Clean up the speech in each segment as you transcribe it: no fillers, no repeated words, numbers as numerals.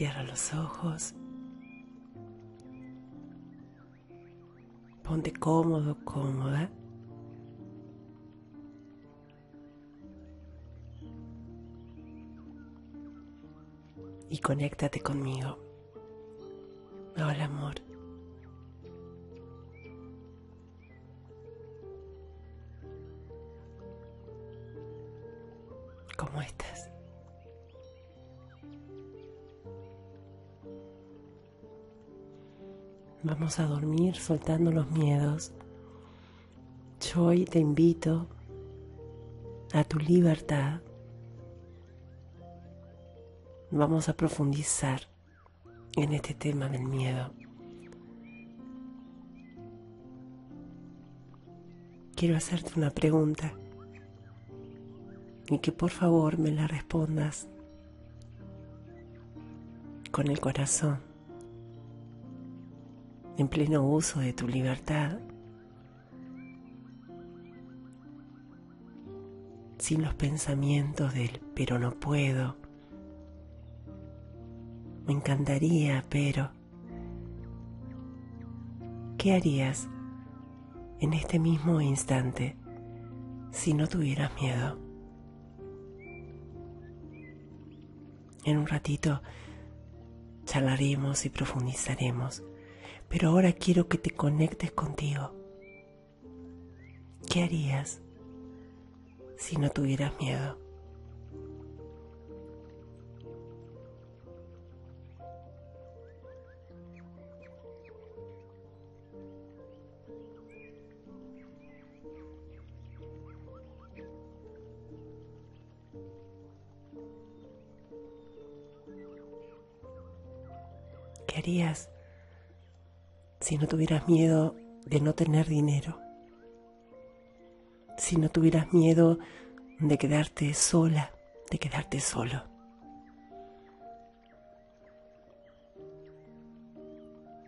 Cierra los ojos. Ponte cómodo, cómoda. Y conéctate conmigo. Hola, amor. ¿Cómo estás? Vamos a dormir soltando los miedos. Yo hoy te invito a tu libertad. Vamos a profundizar en este tema del miedo. Quiero hacerte una pregunta y que por favor me la respondas con el corazón, en pleno uso de tu libertad, sin los pensamientos del pero no puedo, me encantaría, pero ¿qué harías en este mismo instante si no tuvieras miedo? En un ratito charlaremos y profundizaremos, pero ahora quiero que te conectes contigo. ¿Qué harías si no tuvieras miedo? ¿Qué harías si no tuvieras miedo de no tener dinero? Si no tuvieras miedo de quedarte sola, de quedarte solo.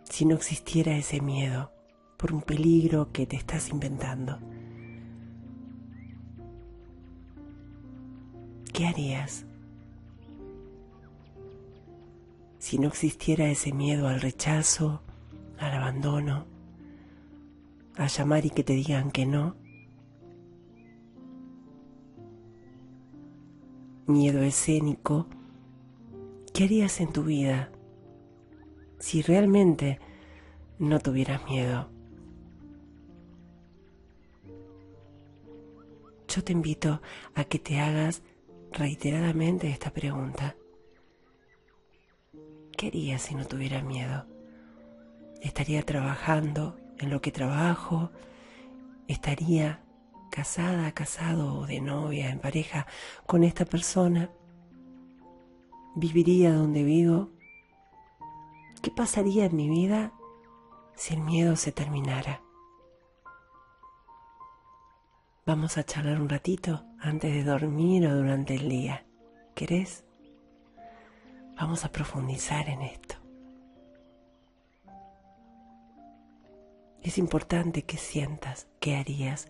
Si no existiera ese miedo por un peligro que te estás inventando. ¿Qué harías si no existiera ese miedo al rechazo, al abandono, a llamar y que te digan que no? Miedo escénico. ¿Qué harías en tu vida si realmente no tuvieras miedo? Yo te invito a que te hagas reiteradamente esta pregunta. ¿Qué haría si no tuviera miedo? ¿Estaría trabajando en lo que trabajo? ¿Estaría casada, casado o de novia, en pareja con esta persona? ¿Viviría donde vivo? ¿Qué pasaría en mi vida si el miedo se terminara? Vamos a charlar un ratito antes de dormir o durante el día. ¿Querés? Vamos a profundizar en esto. Es importante que sientas qué harías.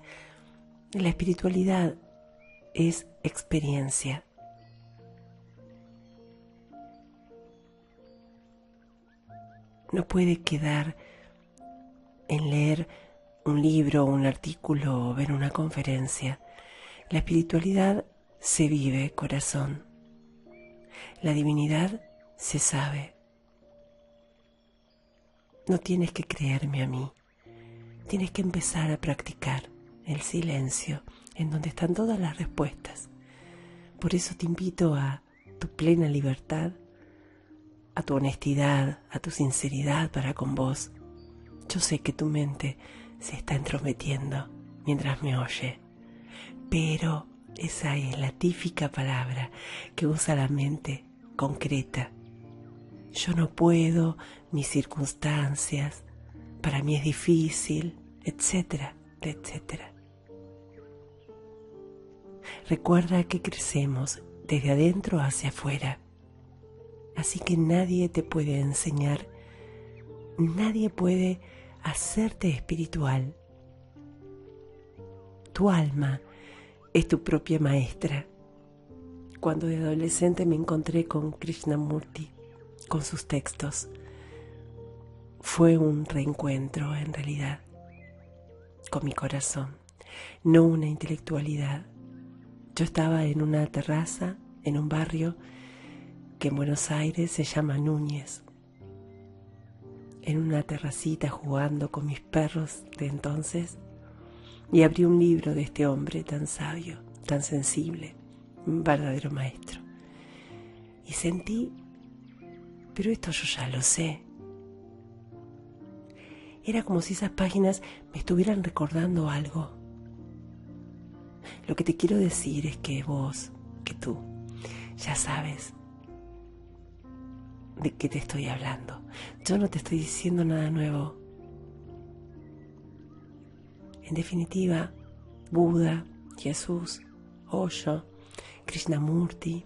La espiritualidad es experiencia. No puede quedar en leer un libro, un artículo o ver una conferencia. La espiritualidad se vive, corazón. La divinidad se sabe. No tienes que creerme a mí. Tienes que empezar a practicar el silencio, en donde están todas las respuestas. Por eso te invito a tu plena libertad, a tu honestidad, a tu sinceridad para con vos. Yo sé que tu mente se está entrometiendo mientras me oye, pero esa es la típica palabra que usa la mente concreta. Yo no puedo, mis circunstancias, para mí es difícil, etcétera, etcétera. Recuerda que crecemos desde adentro hacia afuera, así que nadie te puede enseñar, nadie puede hacerte espiritual. Tu alma es tu propia maestra. Cuando de adolescente me encontré con Krishnamurti, con sus textos. Fue un reencuentro, en realidad, con mi corazón, no una intelectualidad. Yo estaba en una terraza, en un barrio que en Buenos Aires se llama Núñez, en una terracita jugando con mis perros de entonces, y abrí un libro de este hombre tan sabio, tan sensible, un verdadero maestro. Y sentí, pero esto yo ya lo sé. Era como si esas páginas me estuvieran recordando algo. Lo que te quiero decir es que vos, que tú, ya sabes de qué te estoy hablando. Yo no te estoy diciendo nada nuevo. En definitiva, Buda, Jesús, Osho, Krishnamurti,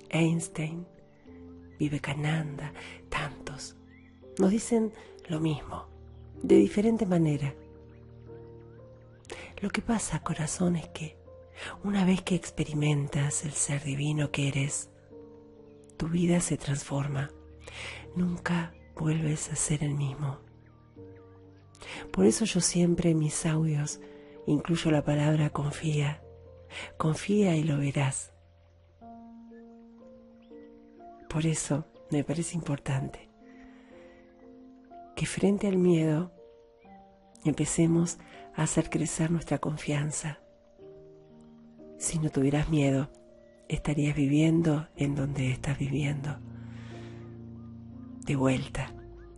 Einstein, Vivekananda, tantos, nos dicen lo mismo, de diferente manera. Lo que pasa, corazón, es que una vez que experimentas el ser divino que eres, tu vida se transforma. Nunca vuelves a ser el mismo. Por eso yo siempre en mis audios incluyo la palabra confía. Confía y lo verás. Por eso me parece importante que frente al miedo empecemos a hacer crecer nuestra confianza. Si no tuvieras miedo, estarías viviendo en donde estás viviendo. De vuelta,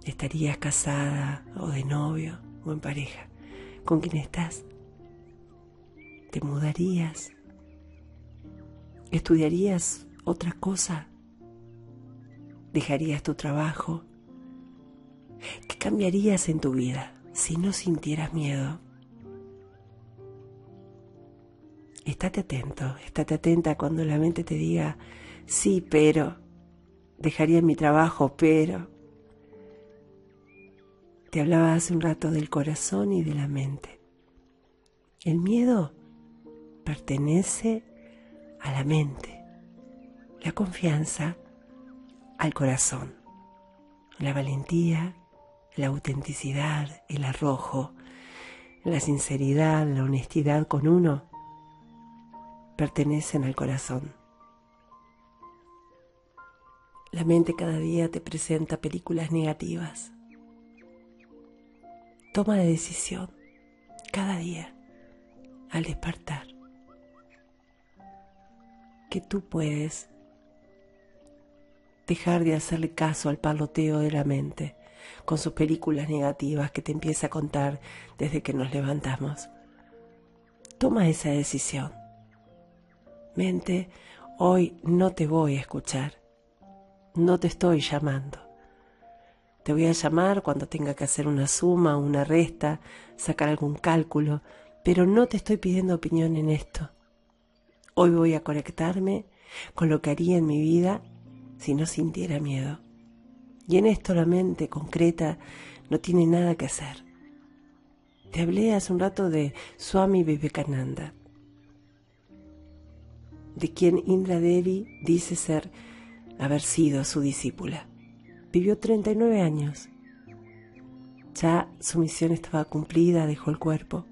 estarías casada o de novio o en pareja. ¿Con quién estás? ¿Te mudarías? ¿Estudiarías otra cosa? ¿Dejarías tu trabajo? ¿Qué cambiarías en tu vida si no sintieras miedo? Estate atento, estate atenta cuando la mente te diga, sí, pero, dejaría mi trabajo, pero. Te hablaba hace un rato del corazón y de la mente. El miedo pertenece a la mente, la confianza al corazón, la valentía, la autenticidad, el arrojo, la sinceridad, la honestidad con uno, pertenecen al corazón. La mente cada día te presenta películas negativas. Toma la decisión cada día al despertar que tú puedes dejar de hacerle caso al parloteo de la mente con sus películas negativas que te empieza a contar desde que nos levantamos. Toma esa decisión. Mente, hoy no te voy a escuchar. No te estoy llamando. Te voy a llamar cuando tenga que hacer una suma, una resta, sacar algún cálculo, pero no te estoy pidiendo opinión en esto. Hoy voy a conectarme con lo que haría en mi vida si no sintiera miedo. Y en esto la mente concreta no tiene nada que hacer. Te hablé hace un rato de Swami Vivekananda, de quien Indra Devi dice haber sido su discípula. Vivió 39 años. Ya su misión estaba cumplida, dejó el cuerpo.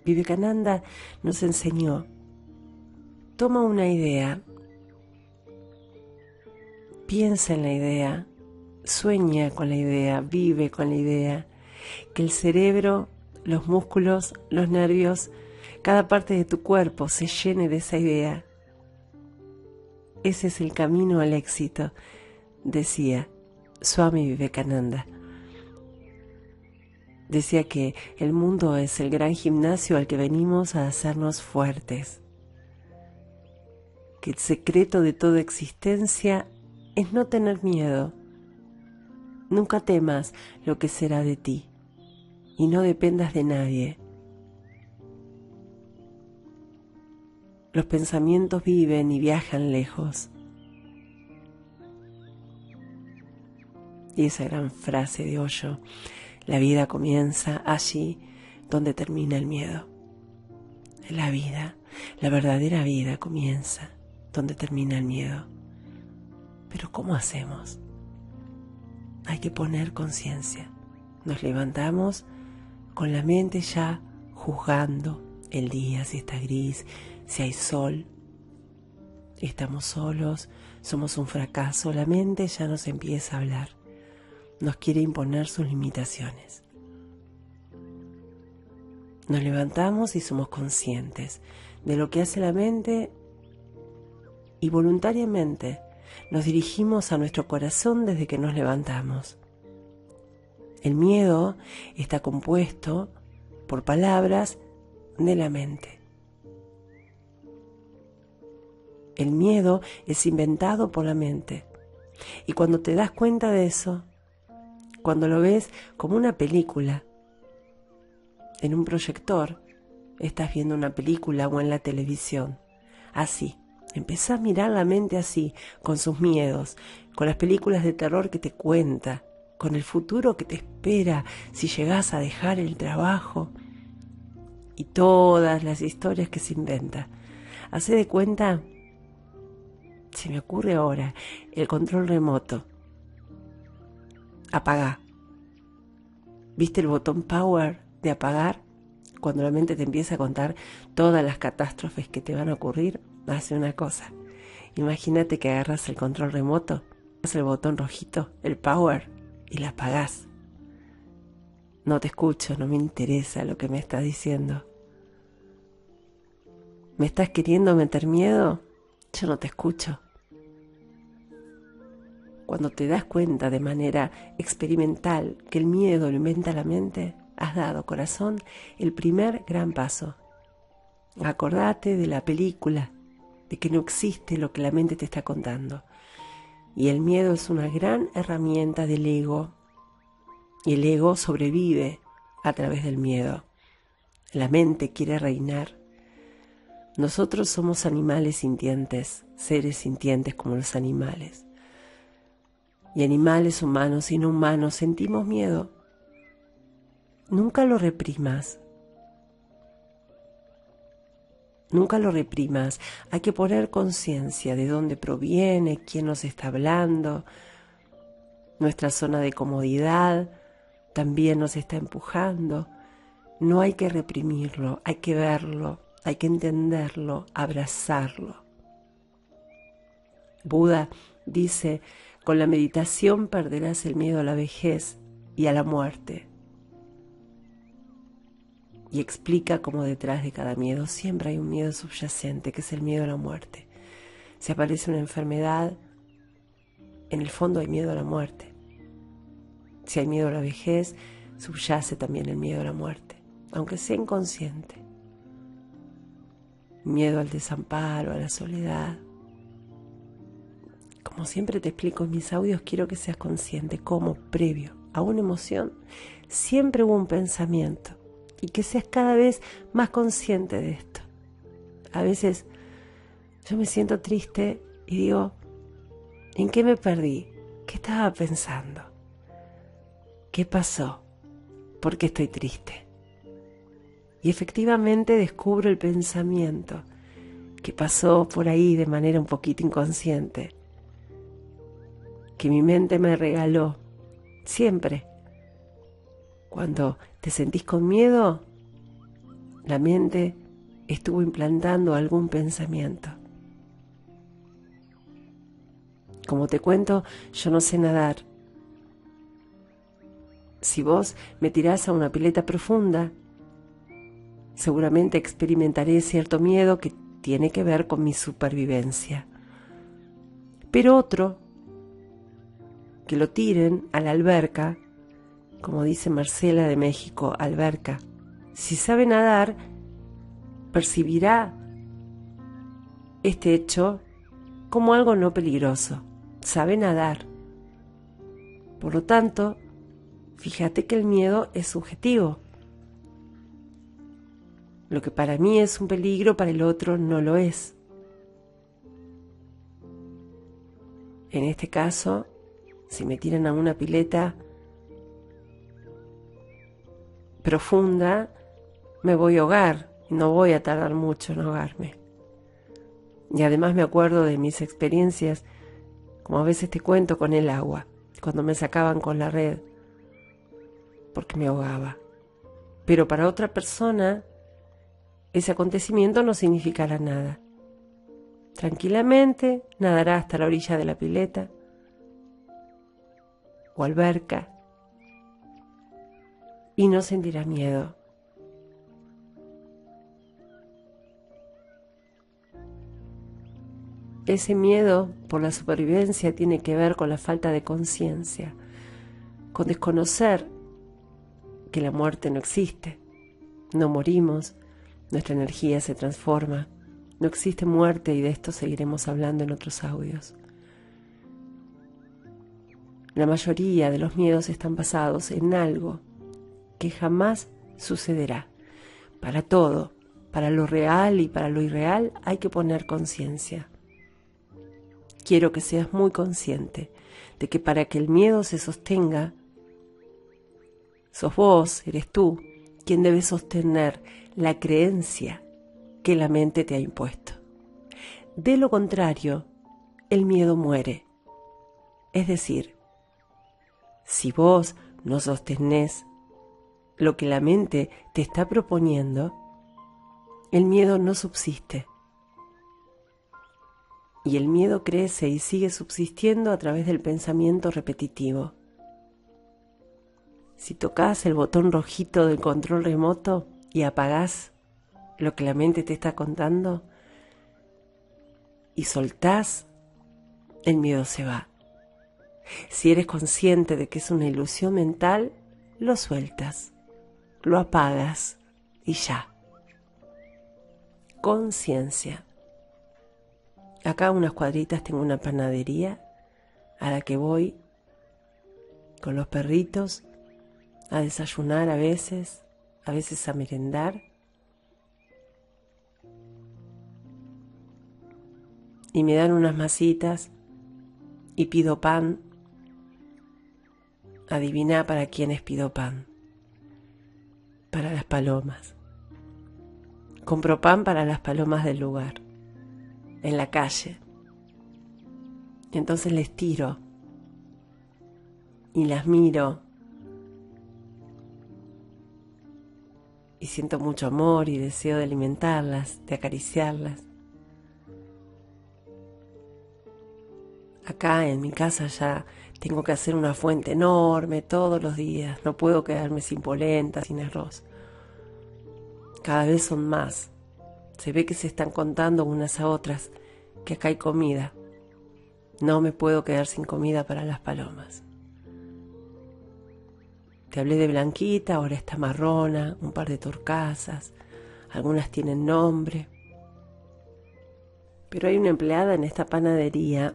Vivekananda nos enseñó, toma una idea, piensa en la idea, sueña con la idea, vive con la idea, que el cerebro, los músculos, los nervios, cada parte de tu cuerpo se llene de esa idea. Ese es el camino al éxito, decía Swami Vivekananda. Decía que el mundo es el gran gimnasio al que venimos a hacernos fuertes, que el secreto de toda existencia es no tener miedo. Nunca temas lo que será de ti y no dependas de nadie. Los pensamientos viven y viajan lejos. Y esa gran frase de Osho, la vida comienza allí donde termina el miedo. La vida, la verdadera vida comienza donde termina el miedo. Pero ¿cómo hacemos? Hay que poner conciencia. Nos levantamos con la mente ya juzgando el día, si está gris, si hay sol, estamos solos, somos un fracaso. La mente ya nos empieza a hablar, nos quiere imponer sus limitaciones. Nos levantamos y somos conscientes de lo que hace la mente y voluntariamente nos dirigimos a nuestro corazón desde que nos levantamos. El miedo está compuesto por palabras de la mente. El miedo es inventado por la mente. Y cuando te das cuenta de eso, cuando lo ves como una película, en un proyector, estás viendo una película o en la televisión, así, empezá a mirar la mente así, con sus miedos, con las películas de terror que te cuenta, con el futuro que te espera si llegás a dejar el trabajo y todas las historias que se inventa. Hacé de cuenta, se me ocurre ahora, el control remoto. Apagá. ¿Viste el botón power de apagar? Cuando la mente te empieza a contar todas las catástrofes que te van a ocurrir, hace una cosa. Imagínate que agarras el control remoto, haces el botón rojito, el power, y la apagás. No te escucho, no me interesa lo que me estás diciendo. ¿Me estás queriendo meter miedo? Yo no te escucho. Cuando te das cuenta de manera experimental que el miedo lo inventa la mente, has dado, corazón, el primer gran paso. Acordate de la película, de que no existe lo que la mente te está contando. Y el miedo es una gran herramienta del ego. Y el ego sobrevive a través del miedo. La mente quiere reinar. Nosotros somos animales sintientes, seres sintientes como los animales. Y animales, humanos y no humanos, sentimos miedo. Nunca lo reprimas. Nunca lo reprimas. Hay que poner conciencia de dónde proviene, quién nos está hablando. Nuestra zona de comodidad también nos está empujando. No hay que reprimirlo, hay que verlo, hay que entenderlo, abrazarlo. Buda dice: con la meditación perderás el miedo a la vejez y a la muerte. Y explica cómo detrás de cada miedo siempre hay un miedo subyacente, que es el miedo a la muerte. Si aparece una enfermedad, en el fondo hay miedo a la muerte. Si hay miedo a la vejez, subyace también el miedo a la muerte, aunque sea inconsciente. Miedo al desamparo, a la soledad. Como siempre te explico en mis audios, quiero que seas consciente cómo previo a una emoción siempre hubo un pensamiento y que seas cada vez más consciente de esto. A veces yo me siento triste y digo, ¿en qué me perdí? ¿Qué estaba pensando? ¿Qué pasó? ¿Por qué estoy triste? Y efectivamente descubro el pensamiento que pasó por ahí de manera un poquito inconsciente, que mi mente me regaló. Siempre, cuando te sentís con miedo, la mente estuvo implantando algún pensamiento. Como te cuento, yo no sé nadar. Si vos me tirás a una pileta profunda, seguramente experimentaré cierto miedo que tiene que ver con mi supervivencia. Pero otro, que lo tiren a la alberca, como dice Marcela de México, alberca. Si sabe nadar, percibirá este hecho como algo no peligroso. Sabe nadar. Por lo tanto, fíjate que el miedo es subjetivo. Lo que para mí es un peligro, para el otro no lo es. En este caso, si me tiran a una pileta profunda, me voy a ahogar. No voy a tardar mucho en ahogarme. Y además me acuerdo de mis experiencias, como a veces te cuento, con el agua, cuando me sacaban con la red, porque me ahogaba. Pero para otra persona, ese acontecimiento no significará nada. Tranquilamente nadará hasta la orilla de la pileta o alberca y no sentirá miedo. Ese miedo por la supervivencia tiene que ver con la falta de conciencia, con desconocer que la muerte no existe. No morimos, nuestra energía se transforma. No existe muerte y de esto seguiremos hablando en otros audios. La mayoría de los miedos están basados en algo que jamás sucederá. Para todo, para lo real y para lo irreal, hay que poner conciencia. Quiero que seas muy consciente de que para que el miedo se sostenga, sos vos, eres tú, quien debe sostener la creencia que la mente te ha impuesto. De lo contrario, el miedo muere. Es decir, si vos no sostenés lo que la mente te está proponiendo, el miedo no subsiste. Y el miedo crece y sigue subsistiendo a través del pensamiento repetitivo. Si tocas el botón rojito del control remoto y apagás lo que la mente te está contando y soltás, el miedo se va. Si eres consciente de que es una ilusión mental, lo sueltas, lo apagas y ya. Conciencia. Acá a unas cuadritas tengo una panadería a la que voy con los perritos a desayunar a veces a merendar. Y me dan unas masitas y pido pan. Adivina para quiénes pido pan. Para las palomas. Compro pan para las palomas del lugar, en la calle. Entonces les tiro y las miro y siento mucho amor y deseo de alimentarlas, de acariciarlas. Acá en mi casa ya tengo que hacer una fuente enorme todos los días. No puedo quedarme sin polenta, sin arroz. Cada vez son más. Se ve que se están contando unas a otras que acá hay comida. No me puedo quedar sin comida para las palomas. Te hablé de Blanquita, ahora está Marrona, un par de turcasas. Algunas tienen nombre. Pero hay una empleada en esta panadería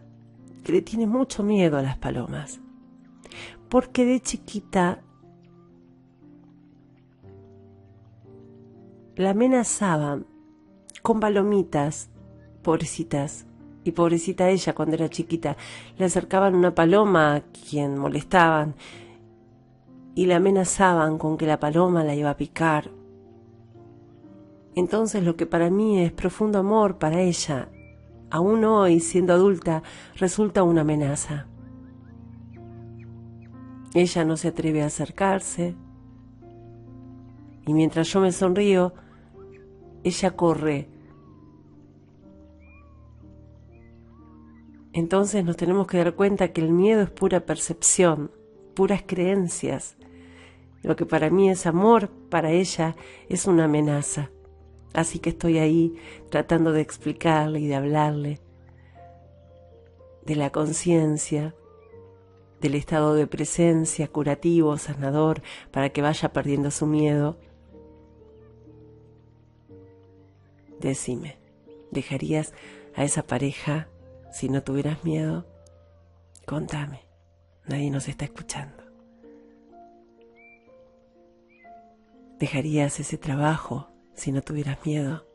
que le tiene mucho miedo a las palomas, porque de chiquita la amenazaban con palomitas, pobrecitas, y pobrecita ella cuando era chiquita, le acercaban una paloma a quien molestaban y la amenazaban con que la paloma la iba a picar. Entonces lo que para mí es profundo amor, para ella, aún hoy, siendo adulta, resulta una amenaza. Ella no se atreve a acercarse y mientras yo me sonrío, ella corre. Entonces nos tenemos que dar cuenta que el miedo es pura percepción, puras creencias. Lo que para mí es amor, para ella es una amenaza. Así que estoy ahí tratando de explicarle y de hablarle de la conciencia, del estado de presencia curativo, sanador, para que vaya perdiendo su miedo. Decime, ¿dejarías a esa pareja si no tuvieras miedo? Contame, nadie nos está escuchando. ¿Dejarías ese trabajo si no tuvieras miedo?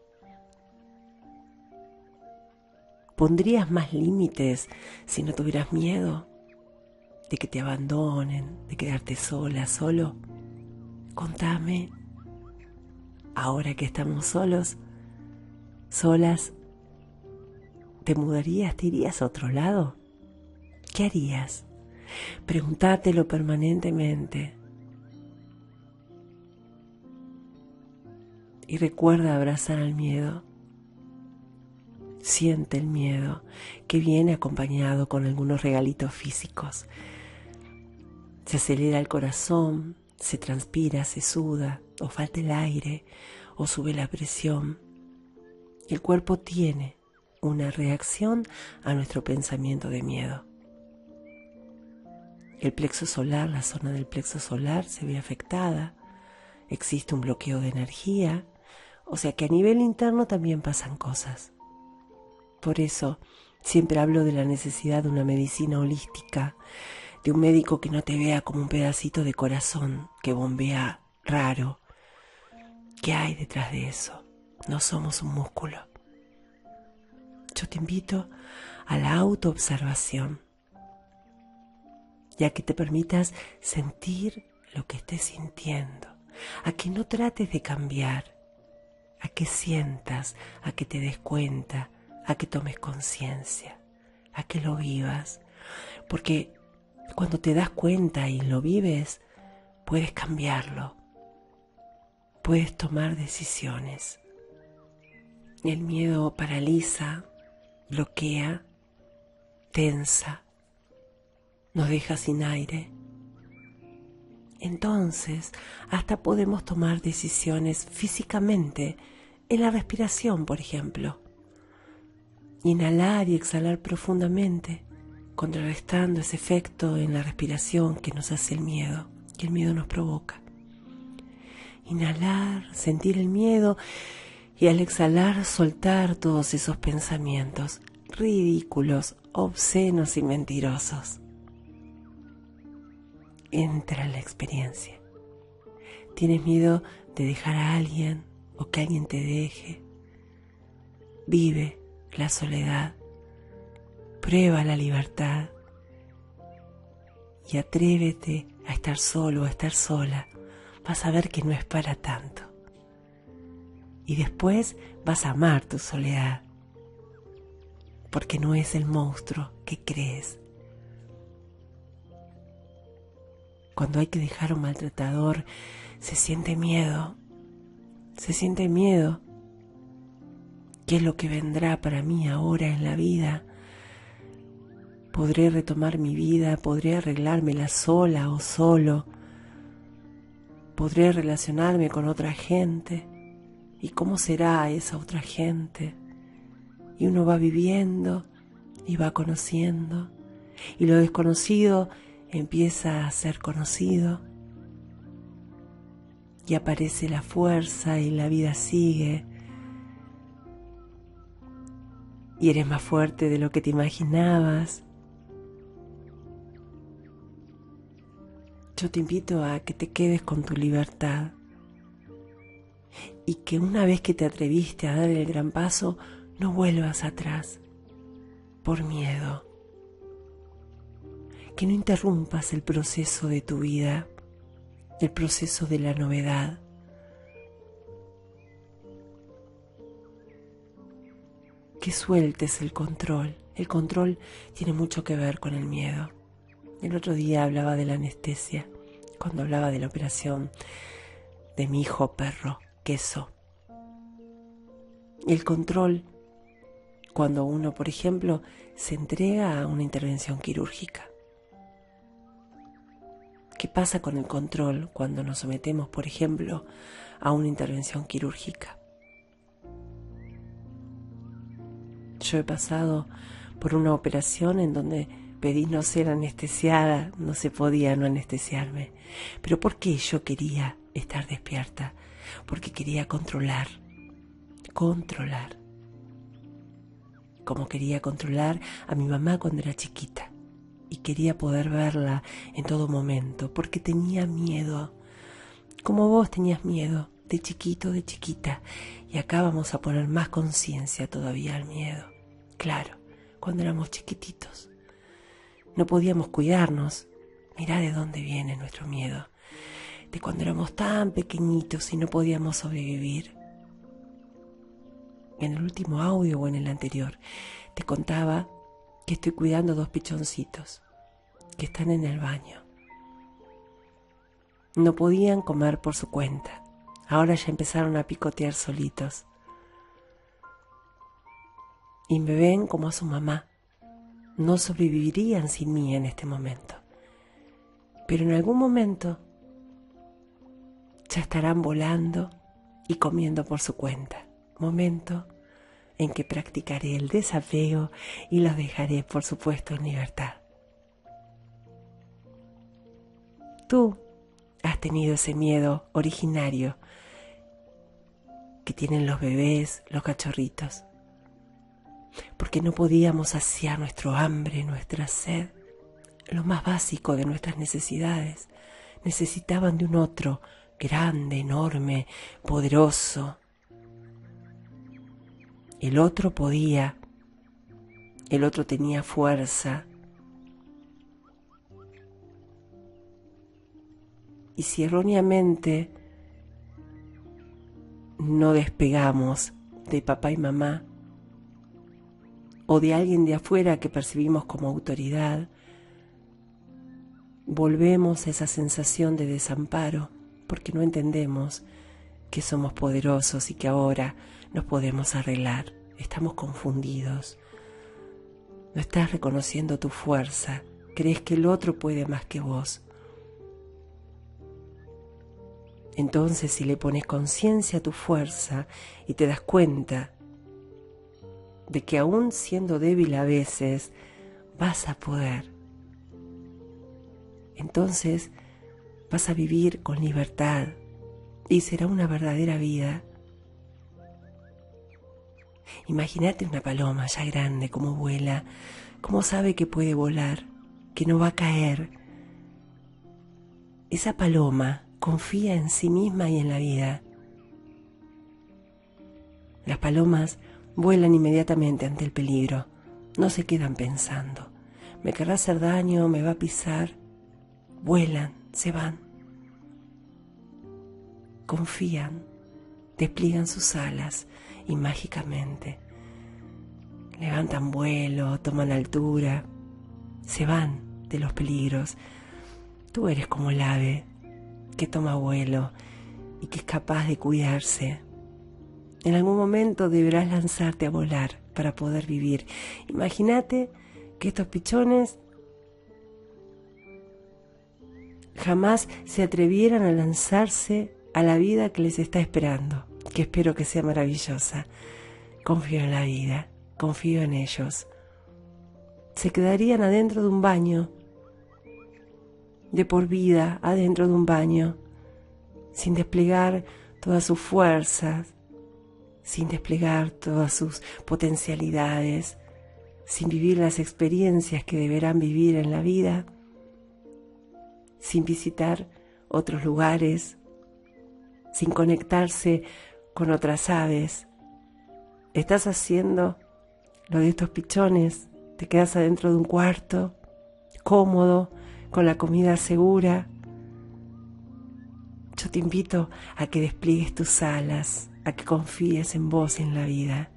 ¿Pondrías más límites si no tuvieras miedo de que te abandonen, de quedarte sola, solo? Contame, ahora que estamos solos, solas, ¿Te mudarías? ¿Te irías a otro lado? ¿Qué harías? Pregúntatelo permanentemente. Y recuerda abrazar al miedo. Siente el miedo, que viene acompañado con algunos regalitos físicos. Se acelera el corazón, se transpira, se suda, o falta el aire, o sube la presión. El cuerpo tiene una reacción a nuestro pensamiento de miedo. El plexo solar, la zona del plexo solar se ve afectada. Existe un bloqueo de energía, o sea que a nivel interno también pasan cosas. Por eso siempre hablo de la necesidad de una medicina holística, de un médico que no te vea como un pedacito de corazón que bombea raro. ¿Qué hay detrás de eso? No somos un músculo. Yo te invito a la autoobservación, ya que te permitas sentir lo que estés sintiendo, a que no trates de cambiar, a que sientas, a que te des cuenta, a que tomes conciencia, a que lo vivas, porque cuando te das cuenta y lo vives, puedes cambiarlo, puedes tomar decisiones. El miedo paraliza, bloquea, tensa, nos deja sin aire. Entonces, hasta podemos tomar decisiones físicamente, en la respiración, por ejemplo. Inhalar y exhalar profundamente, contrarrestando ese efecto en la respiración que nos hace el miedo, que el miedo nos provoca. Inhalar, sentir el miedo y al exhalar soltar todos esos pensamientos ridículos, obscenos y mentirosos. Entra en la experiencia. ¿Tienes miedo de dejar a alguien o que alguien te deje? Vive la soledad, prueba la libertad y atrévete a estar solo, a estar sola. Vas a ver que no es para tanto. Y después vas a amar tu soledad, porque no es el monstruo que crees. Cuando hay que dejar a un maltratador, se siente miedo. Se siente miedo. ¿Qué es lo que vendrá para mí ahora en la vida? ¿Podré retomar mi vida? ¿Podré arreglármela sola o solo? ¿Podré relacionarme con otra gente? ¿Y cómo será esa otra gente? Y uno va viviendo y va conociendo. Y lo desconocido empieza a ser conocido. Y aparece la fuerza y la vida sigue. Y eres más fuerte de lo que te imaginabas. Yo te invito a que te quedes con tu libertad y que una vez que te atreviste a dar el gran paso, no vuelvas atrás por miedo. Que no interrumpas el proceso de tu vida, el proceso de la novedad. Que sueltes el control. El control tiene mucho que ver con el miedo. El otro día hablaba de la anestesia, cuando hablaba de la operación de mi hijo perro, Queso. El control, cuando uno, por ejemplo, se entrega a una intervención quirúrgica. ¿Qué pasa con el control cuando nos sometemos, por ejemplo, a una intervención quirúrgica? Yo he pasado por una operación en donde pedí no ser anestesiada, no se podía no anestesiarme. ¿Pero por qué yo quería estar despierta? Porque quería controlar. Como quería controlar a mi mamá cuando era chiquita. Y quería poder verla en todo momento, porque tenía miedo. Como vos tenías miedo, de chiquito, de chiquita. Y acá vamos a poner más conciencia todavía al miedo. Claro, cuando éramos chiquititos. No podíamos cuidarnos. Mirá de dónde viene nuestro miedo. De cuando éramos tan pequeñitos y no podíamos sobrevivir. En el último audio o en el anterior Te contaba que estoy cuidando 2 pichoncitos que están en el baño. No podían comer por su cuenta. Ahora ya empezaron a picotear solitos. Y me ven como a su mamá. No sobrevivirían sin mí en este momento. Pero en algún momento ya estarán volando y comiendo por su cuenta. Momento en que practicaré el desapego y los dejaré, por supuesto, en libertad. Tú has tenido ese miedo originario que tienen los bebés, los cachorritos, porque no podíamos saciar nuestro hambre, nuestra sed, lo más básico de nuestras necesidades. Necesitaban de un otro grande, enorme, poderoso. El otro podía, el otro tenía fuerza. Y si erróneamente no despegamos de papá y mamá, o de alguien de afuera que percibimos como autoridad, volvemos a esa sensación de desamparo, porque no entendemos que somos poderosos y que ahora nos podemos arreglar. Estamos confundidos. No estás reconociendo tu fuerza. Crees que el otro puede más que vos. Entonces, si le pones conciencia a tu fuerza y te das cuenta de que aún siendo débil a veces, vas a poder, entonces vas a vivir con libertad y será una verdadera vida. Imagínate una paloma ya grande, cómo vuela, cómo sabe que puede volar, que no va a caer. Esa paloma confía en sí misma y en la vida. Las palomas vuelan inmediatamente ante el peligro, no se quedan pensando, ¿me querrá hacer daño? ¿Me va a pisar? Vuelan, se van. Confían, despliegan sus alas y mágicamente levantan vuelo, toman altura, se van de los peligros. Tú eres como el ave que toma vuelo y que es capaz de cuidarse. En algún momento deberás lanzarte a volar para poder vivir. Imagínate que estos pichones jamás se atrevieran a lanzarse a la vida que les está esperando, que espero que sea maravillosa. Confío en la vida, confío en ellos. Se quedarían adentro de un baño, de por vida, adentro de un baño, sin desplegar todas sus fuerzas, sin desplegar todas sus potencialidades, sin vivir las experiencias que deberán vivir en la vida, sin visitar otros lugares, sin conectarse con otras aves. Estás haciendo lo de estos pichones, te quedas adentro de un cuarto, cómodo, con la comida segura. Yo te invito a que despliegues tus alas, a que confíes en vos y en la vida.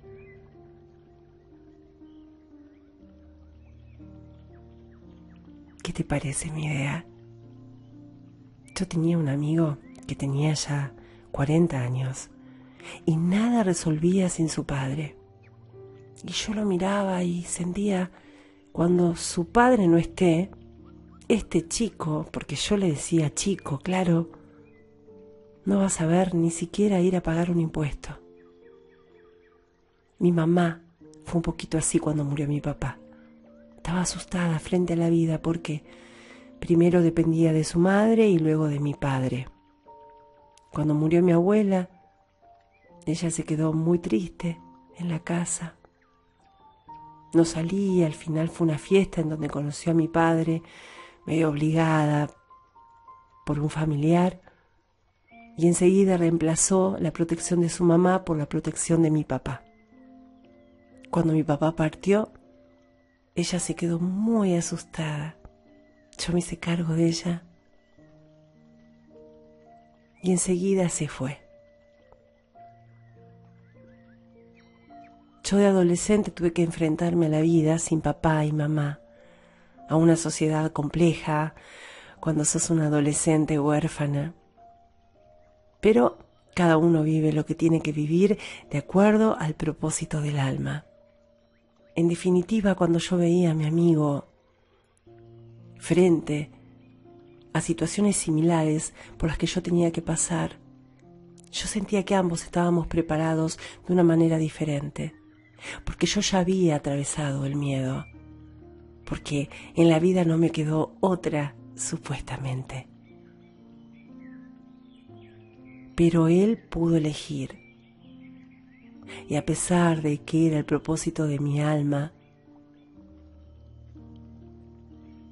¿Qué te parece mi idea? Yo tenía un amigo que tenía ya 40 años y nada resolvía sin su padre. Y yo lo miraba y sentía, cuando su padre no esté, este chico, porque yo le decía chico, claro, no va a saber ni siquiera ir a pagar un impuesto. Mi mamá fue un poquito así cuando murió mi papá. Estaba asustada frente a la vida porque primero dependía de su madre y luego de mi padre. Cuando murió mi abuela, ella se quedó muy triste en la casa. No salía, al final fue una fiesta en donde conoció a mi padre, medio obligada por un familiar, y enseguida reemplazó la protección de su mamá por la protección de mi papá. Cuando mi papá partió, ella se quedó muy asustada. Yo me hice cargo de ella y enseguida se fue. Yo de adolescente tuve que enfrentarme a la vida sin papá y mamá, a una sociedad compleja cuando sos una adolescente huérfana. Pero cada uno vive lo que tiene que vivir de acuerdo al propósito del alma. En definitiva, cuando yo veía a mi amigo frente a situaciones similares por las que yo tenía que pasar, yo sentía que ambos estábamos preparados de una manera diferente, porque yo ya había atravesado el miedo, porque en la vida no me quedó otra, supuestamente. Pero él pudo elegir, y a pesar de que era el propósito de mi alma,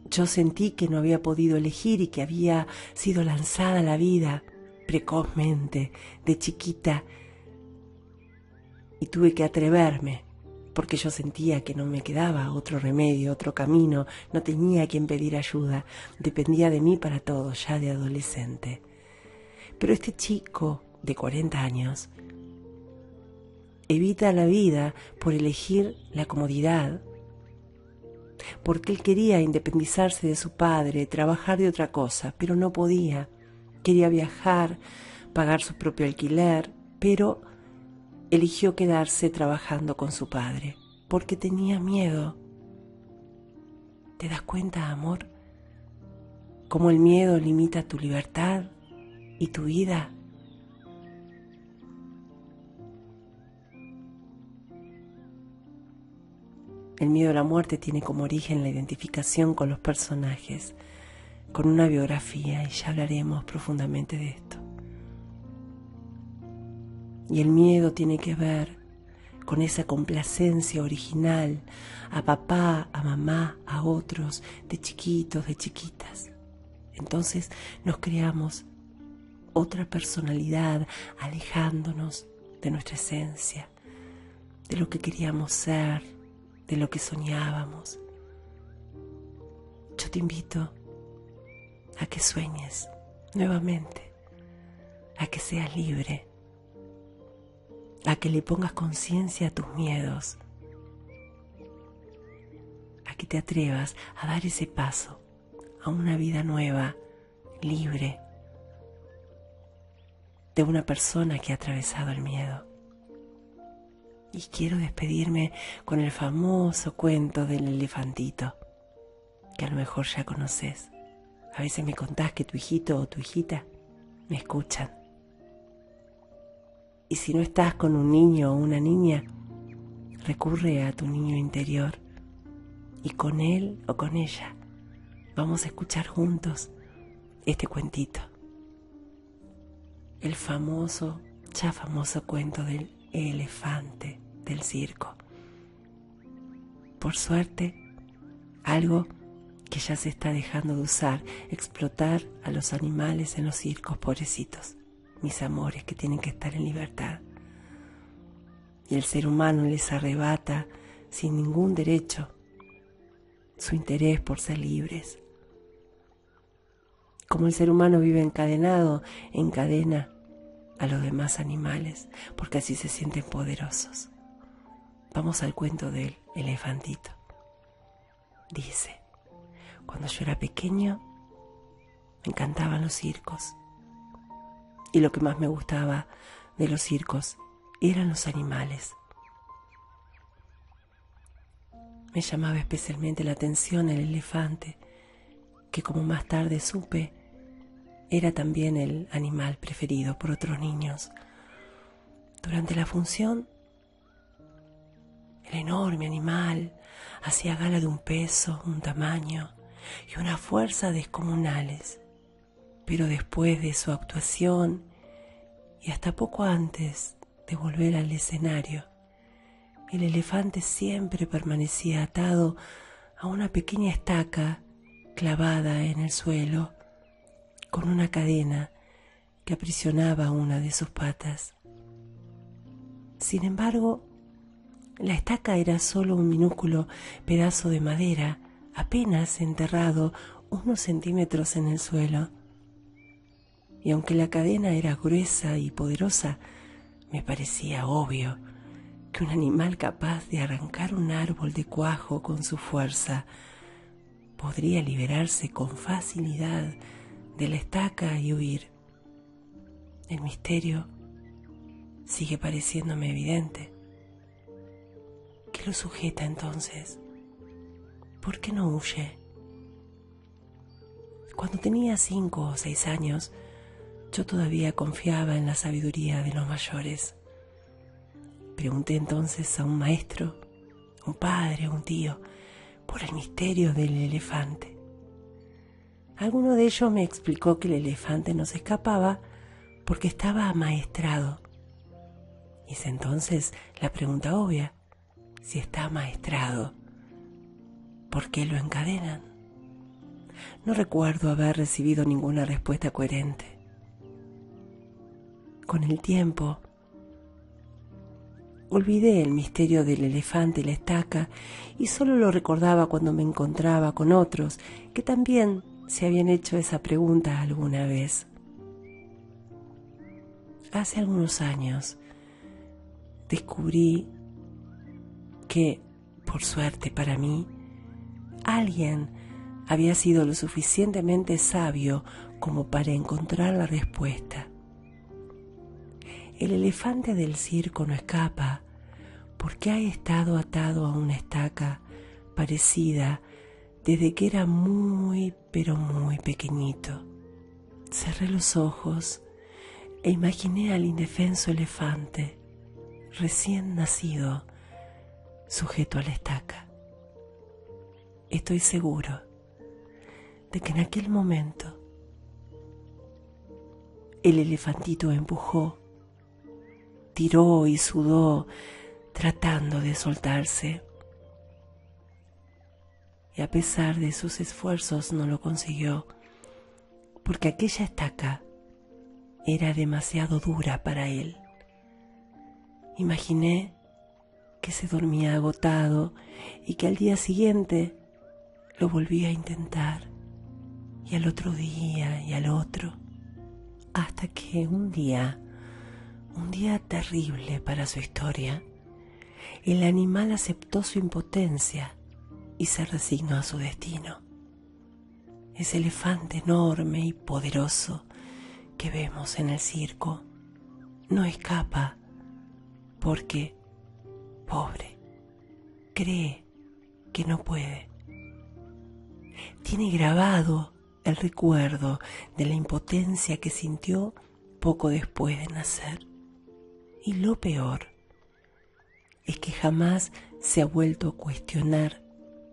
yo sentí que no había podido elegir y que había sido lanzada a la vida precozmente, de chiquita, y tuve que atreverme, porque yo sentía que no me quedaba otro remedio, otro camino, no tenía a quien pedir ayuda, dependía de mí para todo, ya de adolescente. Pero este chico de 40 años evita la vida por elegir la comodidad, porque él quería independizarse de su padre, trabajar de otra cosa, pero no podía. Quería viajar, pagar su propio alquiler, pero eligió quedarse trabajando con su padre, porque tenía miedo. ¿Te das cuenta, amor? Cómo el miedo limita tu libertad y tu vida. El miedo a la muerte tiene como origen la identificación con los personajes, con una biografía, y ya hablaremos profundamente de esto. Y el miedo tiene que ver con esa complacencia original a papá, a mamá, a otros, de chiquitos, de chiquitas. Entonces nos creamos otra personalidad, alejándonos de nuestra esencia, de lo que queríamos ser, de lo que soñábamos. Yo te invito a que sueñes nuevamente, a que seas libre, a que le pongas conciencia a tus miedos, a que te atrevas a dar ese paso a una vida nueva, libre, de una persona que ha atravesado el miedo. Y quiero despedirme con el famoso cuento del elefantito, que a lo mejor ya conoces. A veces me contás que tu hijito o tu hijita me escuchan. Y si no estás con un niño o una niña, recurre a tu niño interior y con él o con ella vamos a escuchar juntos este cuentito. El famoso, ya famoso cuento del elefante del circo. Por suerte, algo que ya se está dejando de usar, explotar a los animales en los circos, pobrecitos, mis amores que tienen que estar en libertad. Y el ser humano les arrebata sin ningún derecho su interés por ser libres. Como el ser humano vive encadenado, encadena a los demás animales, porque así se sienten poderosos. Vamos al cuento del elefantito. Dice: cuando yo era pequeño, me encantaban los circos. Y lo que más me gustaba de los circos eran los animales. Me llamaba especialmente la atención el elefante, que como más tarde supe, era también el animal preferido por otros niños. Durante la función, el enorme animal hacía gala de un peso, un tamaño y una fuerza descomunales. Pero después de su actuación y hasta poco antes de volver al escenario, el elefante siempre permanecía atado a una pequeña estaca clavada en el suelo, con una cadena que aprisionaba una de sus patas. Sin embargo, la estaca era solo un minúsculo pedazo de madera, apenas enterrado unos centímetros en el suelo. Y aunque la cadena era gruesa y poderosa, me parecía obvio que un animal capaz de arrancar un árbol de cuajo con su fuerza podría liberarse con facilidad de la estaca y huir. El misterio sigue pareciéndome evidente. ¿Qué lo sujeta entonces? ¿Por qué no huye? Cuando tenía 5 o 6 años, yo todavía confiaba en la sabiduría de los mayores. Pregunté entonces a un maestro, un padre, un tío, por el misterio del elefante. Alguno de ellos me explicó que el elefante no se escapaba porque estaba amaestrado. Hice entonces la pregunta obvia: si está amaestrado, ¿por qué lo encadenan? No recuerdo haber recibido ninguna respuesta coherente. Con el tiempo, olvidé el misterio del elefante y la estaca y solo lo recordaba cuando me encontraba con otros que también se habían hecho esa pregunta alguna vez. Hace algunos años descubrí que, por suerte para mí, alguien había sido lo suficientemente sabio como para encontrar la respuesta. El elefante del circo no escapa porque ha estado atado a una estaca parecida desde que era muy, pero muy pequeñito. Cerré los ojos e imaginé al indefenso elefante, recién nacido, sujeto a la estaca. Estoy seguro de que en aquel momento el elefantito empujó, tiró y sudó tratando de soltarse. Y a pesar de sus esfuerzos no lo consiguió, porque aquella estaca era demasiado dura para él. Imaginé que se dormía agotado y que al día siguiente lo volvía a intentar, y al otro día y al otro, hasta que un día terrible para su historia, el animal aceptó su impotencia y se resignó a su destino. Ese elefante enorme y poderoso que vemos en el circo no escapa porque, pobre, cree que no puede. Tiene grabado el recuerdo de la impotencia que sintió poco después de nacer. Y lo peor es que jamás se ha vuelto a cuestionar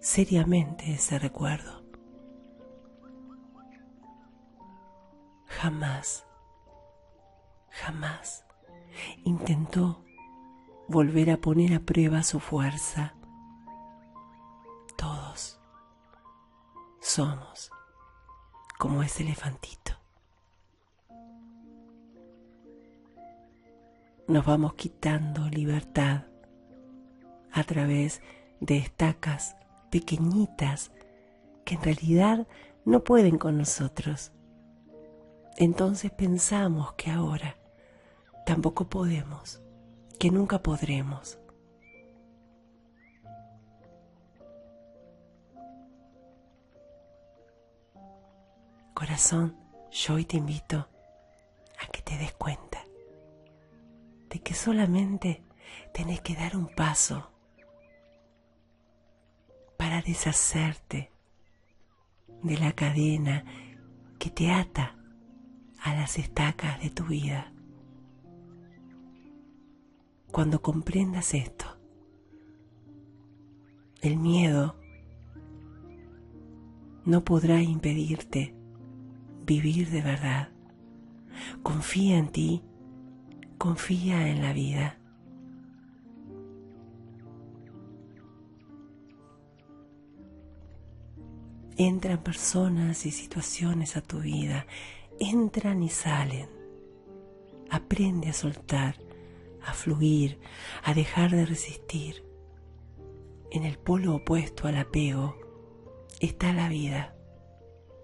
seriamente ese recuerdo. Jamás intentó volver a poner a prueba su fuerza. Todos somos como ese elefantito. Nos vamos quitando libertad a través de estacas pequeñitas que en realidad no pueden con nosotros. Entonces pensamos que ahora tampoco podemos, que nunca podremos. Corazón, yo hoy te invito a que te des cuenta de que solamente tenés que dar un paso para deshacerte de la cadena que te ata a las estacas de tu vida. Cuando comprendas esto, el miedo no podrá impedirte vivir de verdad. Confía en ti, confía en la vida. Entran personas y situaciones a tu vida, entran y salen. Aprende a soltar, a fluir, a dejar de resistir. En el polo opuesto al apego está la vida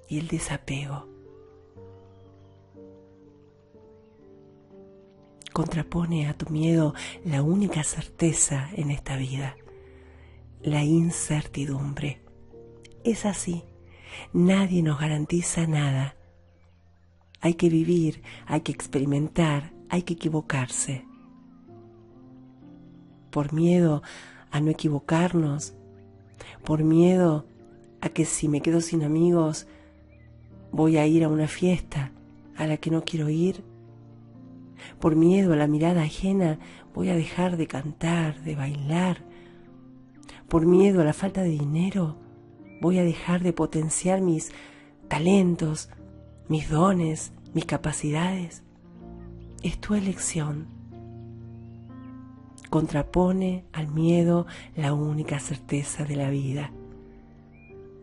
y el desapego. contrapone a tu miedo la única certeza en esta vida, la incertidumbre. Es así, nadie nos garantiza nada. Hay que vivir, hay que experimentar, hay que equivocarse. Por miedo a no equivocarnos, por miedo a que si me quedo sin amigos voy a ir a una fiesta a la que no quiero ir, por miedo a la mirada ajena voy a dejar de cantar, de bailar, por miedo a la falta de dinero voy a dejar de potenciar mis talentos, mis dones, mis capacidades. Es tu elección. Contrapone al miedo la única certeza de la vida,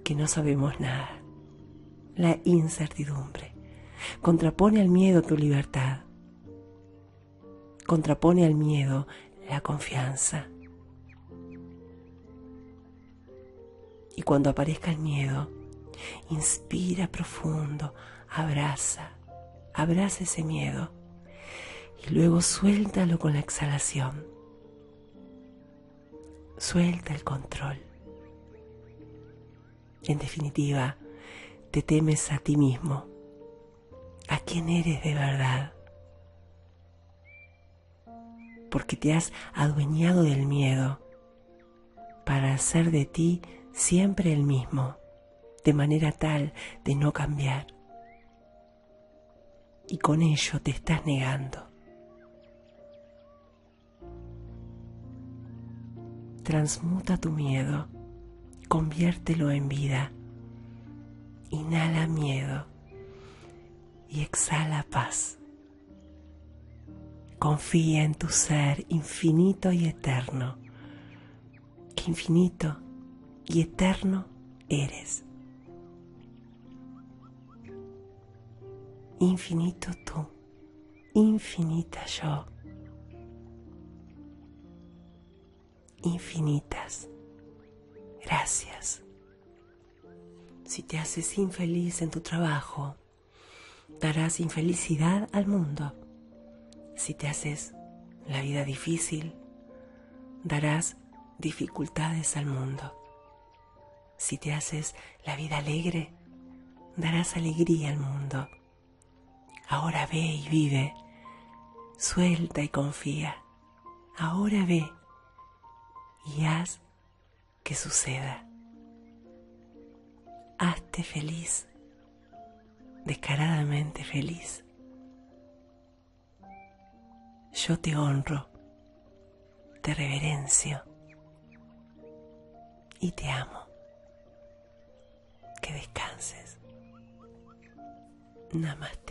que no sabemos nada, la incertidumbre. Contrapone al miedo tu libertad. Contrapone al miedo la confianza. Y cuando aparezca el miedo, inspira profundo, abraza ese miedo y luego suéltalo con la exhalación. Suelta el control. En definitiva, te temes a ti mismo, a quién eres de verdad, porque te has adueñado del miedo para hacer de ti siempre el mismo, de manera tal de no cambiar. Y con ello te estás negando. Transmuta tu miedo, conviértelo en vida. Inhala miedo y exhala paz. Confía en tu ser infinito y eterno, que infinito y eterno eres. Infinito tú, infinita yo, infinitas gracias. Si te haces infeliz en tu trabajo, darás infelicidad al mundo. Si te haces la vida difícil, darás dificultades al mundo. Si te haces la vida alegre, darás alegría al mundo. Ahora ve y vive, suelta y confía. Ahora ve y haz que suceda. Hazte feliz, descaradamente feliz. Yo te honro, te reverencio y te amo. Que descanses. Namaste.